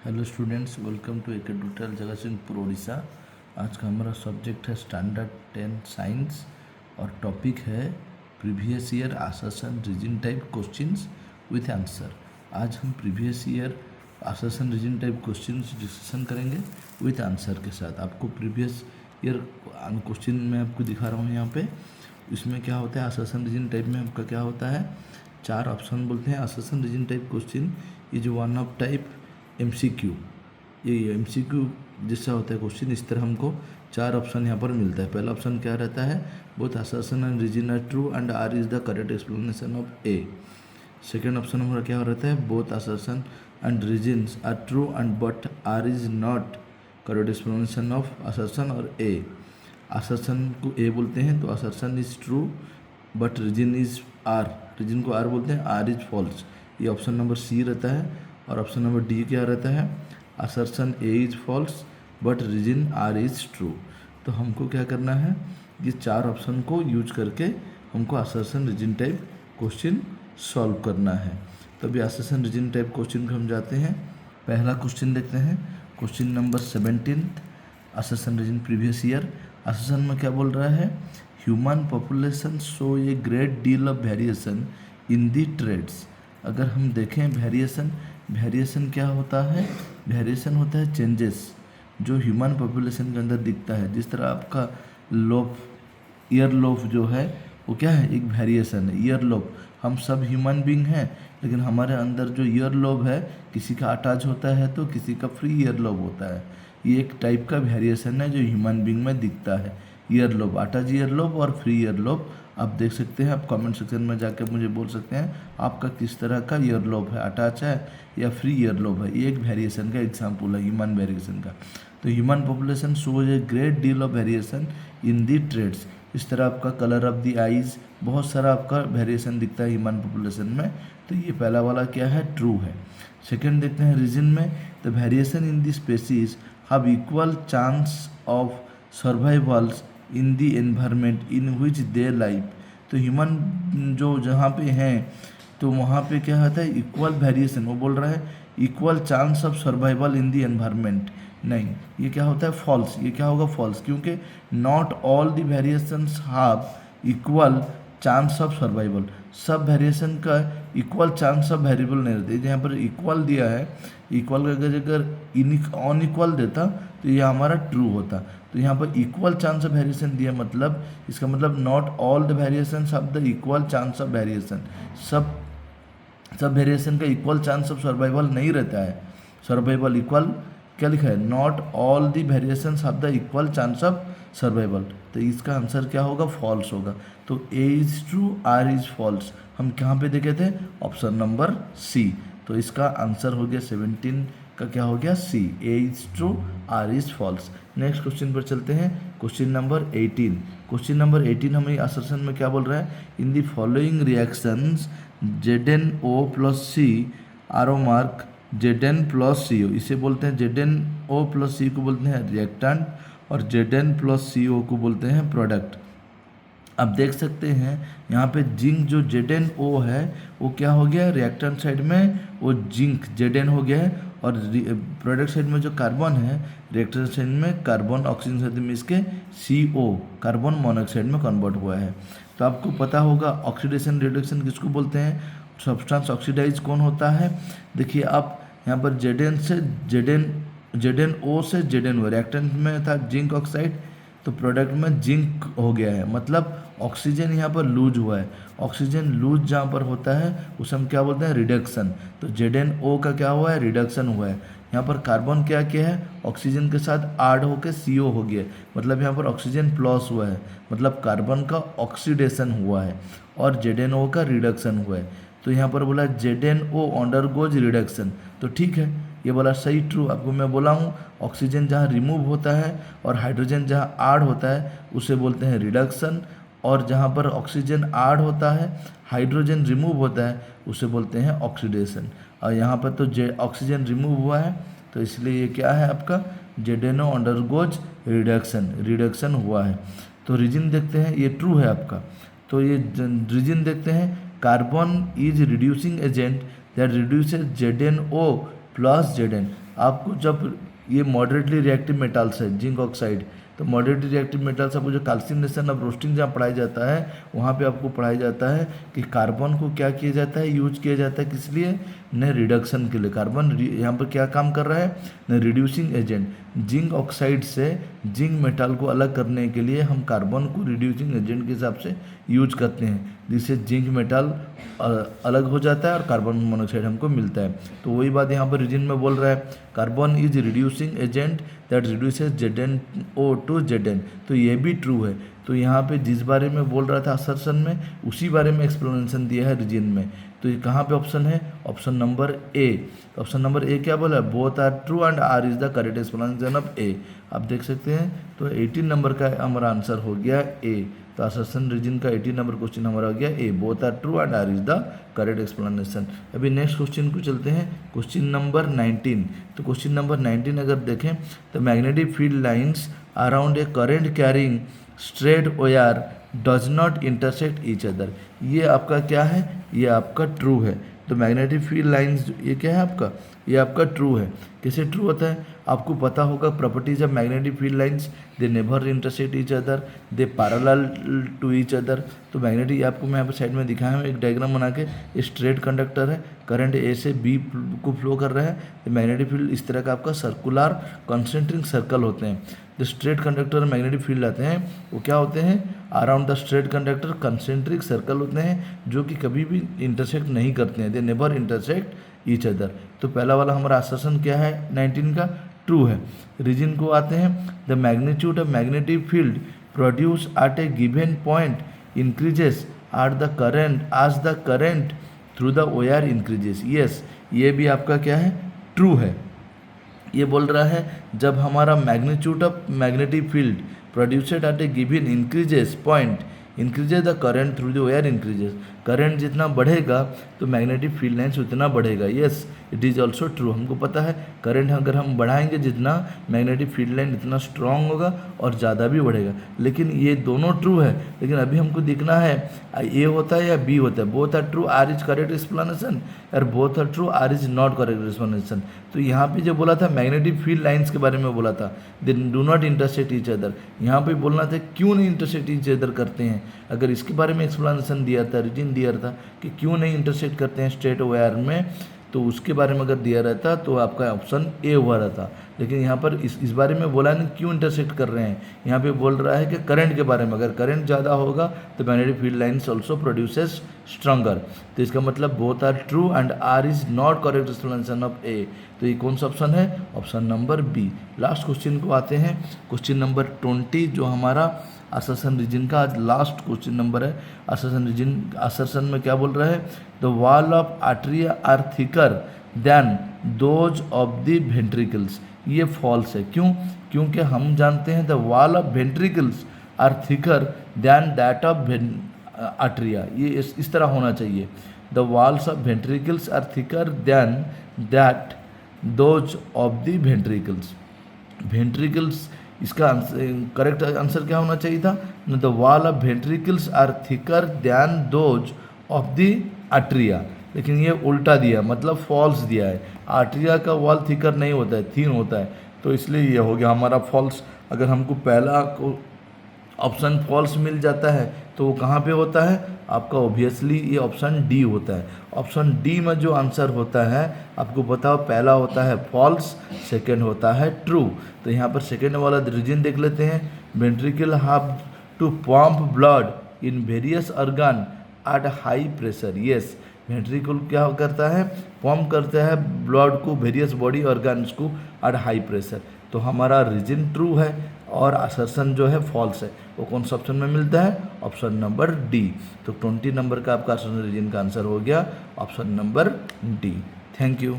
Hello students, welcome to एक tutorial Jagatsinghpur Orissa. आज का हमारा सब्जेक्ट है स्टैंडर्ड 10 साइंस और टॉपिक है previous year assertion reason type questions with answer. आज हम previous year assertion reason type questions discussion करेंगे विथ आंसर के साथ। आपको प्रीवियस ईयर क्वेश्चन मैं आपको दिखा रहा हूँ यहाँ पे। इसमें क्या होता है, आसर्शन रीजन टाइप में आपका क्या होता है, 4 ऑप्शन बोलते हैं। Assertion reason type question is one of type MCQ। ये MCQ जैसा होता है क्वेश्चन। इस तरह हमको 4 ऑप्शन यहाँ पर मिलता है। पहला ऑप्शन क्या रहता है, both assertion and reason are true and R is the correct explanation of A. Second option हमारा क्या रहता है, both assertion and reasons are true and but R is not correct explanation of assertion और A. Assertion को A बोलते हैं तो assertion is true but reason is R, reason को आर बोलते हैं, आर इज फॉल्स। ये ऑप्शन नंबर सी रहता है। और ऑप्शन नंबर डी क्या रहता है, assertion A is false but reason R is true. तो हमको क्या करना है, ये 4 ऑप्शन को यूज करके हमको assertion reason type question solve करना है। तो अभी असर्शन रीजन टाइप क्वेश्चन को हम जाते हैं। पहला क्वेश्चन देखते हैं, question number 17, assertion reason previous year. असर्शन में क्या बोल रहा है, human population show a great deal of variation in the traits. अगर हम देखें वेरिएशन क्या होता है, वेरिएशन होता है चेंजेस जो ह्यूमन पॉपुलेशन के अंदर दिखता है। जिस तरह आपका लोब, ईयर लोब जो है वो क्या है, एक वेरिएशन है। ईयर लोब, हम सब ह्यूमन बीइंग हैं लेकिन हमारे अंदर जो ईयर लोब है, किसी का अटैच होता है तो किसी का फ्री ईयर लोब होता है। ये एक टाइप का वेरिएशन है जो ह्यूमन बीइंग में दिखता है। Ear lobe, attach ear lobe और फ्री ईयर लोब आप देख सकते हैं। आप कमेंट सेक्शन में जाकर मुझे बोल सकते हैं आपका किस तरह का ईयर लोब है, अटैच है या फ्री ईयर लोब है। ये एक वेरिएशन का एग्जाम्पल है, ह्यूमन वेरिएशन का। तो human population shows a great deal of variation in the traits. इस तरह आपका कलर ऑफ दी आईज, बहुत सारा आपका वेरिएशन दिखता है ह्यूमन पॉपुलेशन में। तो ये पहला वाला क्या है, ट्रू है। सेकेंड देखते हैं रीजन में, the variation in the species have equal chance of survivals in the environment in which they live. तो ह्यूमन जो जहाँ पे हैं तो वहाँ पे क्या होता है, इक्वल वेरिएशन। वो बोल रहा है equal chance of survival in the environment, नहीं ये क्या होता है, फॉल्स। ये क्या होगा, फॉल्स, क्योंकि not all the variations have equal chance of survival. सब वेरिएशन का इक्वल चांस ऑफ वेरिएबल नहीं रहते। यहाँ पर इक्वल दिया है, इक्वल का अगर अनइक्वल देता तो ये हमारा ट्रू होता। तो यहाँ पर इक्वल चांस ऑफ वेरिएशन दिया, मतलब इसका मतलब not all the variations of the equal chance of variation. सब वेरिएशन का इक्वल चांस ऑफ सर्वाइवल नहीं रहता है। सर्वाइवल इक्वल क्या लिखा है, not all the variations of the equal chance of survival. तो इसका आंसर क्या होगा, फॉल्स होगा। तो A is true, R is false. हम कहाँ पे देखे थे, ऑप्शन नंबर सी। तो इसका आंसर हो गया 17 का क्या हो गया, C. A is true, R is false. Next question पर चलते हैं, क्वेश्चन नंबर 18। क्वेश्चन नंबर 18 हमें असर्शन में क्या बोल रहा है, in the following reactions ZnO plus C arrow mark Zn plus CO। इसे बोलते हैं ZnO प्लस सी को बोलते हैं रिएक्टेंट और Zn प्लस CO को बोलते हैं प्रोडक्ट। अब देख सकते हैं यहाँ पे जिंक जो ZnO है वो क्या हो गया, रिएक्टेंट साइड में वो जिंक Zn हो गया है, और प्रोडक्ट साइड में जो कार्बन है, रिएक्टेंट साइड में कार्बन ऑक्सीजन साथ में इसके CO कार्बन मोनोऑक्साइड में कन्वर्ट हुआ है। तो आपको पता होगा ऑक्सीडेशन रिडक्शन किसको बोलते हैं, सब्सटेंस ऑक्सीडाइज कौन होता है। देखिए आप यहाँ पर Zn से ZnO से Zn रिएक्टेंट में था जिंक ऑक्साइड, तो प्रोडक्ट में जिंक हो गया है, मतलब ऑक्सीजन यहाँ पर लूज हुआ है। ऑक्सीजन लूज जहाँ पर होता है उसे हम क्या बोलते हैं, रिडक्शन। तो ZnO का क्या हुआ है, रिडक्शन हुआ है। यहाँ पर कार्बन क्या किया है, ऑक्सीजन के साथ ऐड होकर CO हो गया, मतलब यहाँ पर ऑक्सीजन प्लस हुआ है, मतलब कार्बन का ऑक्सीडेशन हुआ है और ZnO का रिडक्शन हुआ है। तो यहाँ पर बोला ZnO अंडरगोज रिडक्शन, तो ठीक है, ये बोला सही, ट्रू। आपको मैं बोला हूँ ऑक्सीजन जहाँ रिमूव होता है और हाइड्रोजन जहाँ ऐड होता है उसे बोलते हैं रिडक्शन, और जहाँ पर ऑक्सीजन ऐड होता है हाइड्रोजन रिमूव होता है उसे बोलते हैं ऑक्सीडेशन। और यहाँ पर तो ऑक्सीजन रिमूव हुआ है तो इसलिए ये क्या है आपका, ZnO अंडरगोज रिडक्शन हुआ है। तो रीजन देखते हैं, ये ट्रू है आपका। तो ये रीजन देखते हैं, carbon is reducing agent that reduces ZnO plus Zn। आपको जब ये मॉडरेटली रिएक्टिव मेटल्स है जिंक ऑक्साइड, तो मॉडरेटली रिएक्टिव मेटल्स आपको जो कैल्सिनेशन ऑफ रोस्टिंग जहाँ पढ़ाया जाता है वहाँ पे आपको पढ़ाया जाता है कि कार्बन को क्या किया जाता है, यूज किया जाता है किस लिए, न रिडक्शन के लिए। कार्बन यहाँ पर क्या काम कर रहा है, न रिड्यूसिंग एजेंट। जिंक ऑक्साइड से जिंक मेटल को अलग करने के लिए हम कार्बन को रिड्यूसिंग एजेंट के हिसाब से यूज करते हैं, जिससे जिंक मेटल अलग हो जाता है और कार्बन मोनोऑक्साइड हमको मिलता है। तो वही बात यहाँ पर रीजन में बोल रहा है, carbon is reducing agent that reduces ZnO to Zn। तो ये भी ट्रू है। तो यहाँ पे जिस बारे में बोल रहा था असर्शन में, उसी बारे में एक्सप्लेनेशन दिया है रीजन में। तो ये कहाँ पे ऑप्शन है, ऑप्शन नंबर ए। तो ऑप्शन नंबर ए क्या बोला, both are true and R is the correct explanation of A. आप देख सकते हैं। तो 18 नंबर का हमारा आंसर हो गया ए। तो असर्शन रीजन का 18 नंबर क्वेश्चन हमारा हो गया A, both are true and R is the correct explanation. अभी नेक्स्ट क्वेश्चन को चलते हैं, क्वेश्चन नंबर 19। तो क्वेश्चन नंबर 19 अगर देखें तो magnetic field lines around a current carrying straight wire does not intersect each other. ये आपका क्या है, ये आपका ट्रू है। तो मैग्नेटिक फील्ड लाइंस ये क्या है आपका, ये आपका ट्रू है। कैसे ट्रू होता है, आपको पता होगा properties of magnetic field lines, they never intersect each other, they parallel to each other. तो मैग्नेटिक आपको मैं यहाँ पर साइड में दिखाया हूँ एक डायग्राम बना के, ये स्ट्रेट कंडक्टर है, करंट ए से बी को फ्लो कर रहा है। तो मैग्नेटिक फील्ड इस तरह का आपका सर्कुलर कंसेंट्रिक सर्कल होते हैं। जो स्ट्रेट कंडक्टर मैग्नेटिक फील्ड आते हैं वो क्या होते हैं, around the straight conductor concentric circle होते हैं, जो कि कभी भी इंटरसेक्ट नहीं करते हैं, दे नेवर इंटरसेक्ट ईच अदर। तो पहला वाला हमारा असर्शन क्या है 19 का, ट्रू है। रीजन को आते हैं, the magnitude of magnetic field produce at a given point increases at the current as the current through the wire increases. Yes, ये भी आपका क्या है, ट्रू है। ये बोल रहा है जब हमारा magnitude of magnetic field produced at a given increases point increases the current through the wire increases, current जितना बढ़ेगा तो मैग्नेटिक फील्ड लाइन्स उतना बढ़ेगा। Yes, it is also true. हमको पता है करंट अगर हम बढ़ाएंगे जितना, मैग्नेटिक फील्ड लाइन इतना स्ट्रांग होगा और ज़्यादा भी बढ़ेगा। लेकिन ये दोनों ट्रू है, लेकिन अभी हमको देखना है ए होता है या बी होता है। Both are true, R is correct explanation, और both are true, R is not correct explanation. तो यहाँ पे जो बोला था मैग्नेटिक फील्ड लाइन्स के बारे में बोला था, they do not intersect each other. यहाँ पे बोलना था क्यों नहीं इंटरसेक्ट ईच अदर करते हैं। अगर इसके बारे में एक्सप्लेनेशन दिया था, रीजन दिया था कि क्यों नहीं इंटरसेक्ट करते हैं स्ट्रेट वायर में, तो उसके बारे में अगर दिया रहता तो आपका ऑप्शन ए हुआ रहता। लेकिन यहाँ पर इस बारे में बोला नहीं क्यों इंटरसेक्ट कर रहे हैं, यहाँ पे बोल रहा है कि करंट के बारे में। अगर करंट ज़्यादा होगा तो magnetic field lines also produces stronger. तो इसका मतलब both are true and R is not correct explanation of A. तो ये कौन सा ऑप्शन है, option number B. Last question को आते हैं, क्वेश्चन नंबर 20 जो हमारा असर्शन रीजन का आज लास्ट क्वेश्चन नंबर है। असर्शन रीजन, असर्शन में क्या बोल रहा है, the wall of arteria are thicker than those of the ventricles. ये फॉल्स है। क्यों, क्योंकि हम जानते हैं the wall of ventricles are thicker than that of arteria. ये इस तरह होना चाहिए, the walls of ventricles are thicker than that those of the ventricles. Ventricles, इसका करेक्ट आंसर क्या होना चाहिए था, the wall of ventricles are thicker than those of the arteria. लेकिन ये उल्टा दिया, मतलब फॉल्स दिया है। आर्टरिया का वॉल थिकर नहीं होता है, थिन होता है। तो इसलिए ये हो गया हमारा फॉल्स। अगर हमको पहला ऑप्शन फॉल्स मिल जाता है तो वो कहाँ पे होता है आपका, ऑब्वियसली ये ऑप्शन डी होता है। ऑप्शन डी में जो आंसर होता है आपको बताओ, पहला होता है फॉल्स, सेकंड होता है ट्रू। तो यहाँ पर सेकंड वाला रीजन देख लेते हैं, ventricle have to pump blood in various organ at high pressure. Yes, ventricle क्या करता है, पंप करता है ब्लड को वेरियस बॉडी ऑर्गन्स को एट हाई प्रेशर। तो हमारा रीजन ट्रू है और असर्शन जो है फॉल्स है। वो कौन सा ऑप्शन में मिलता है, ऑप्शन नंबर डी। तो 20 नंबर का आपका असर्शन रीजन का आंसर हो गया option number D. Thank you.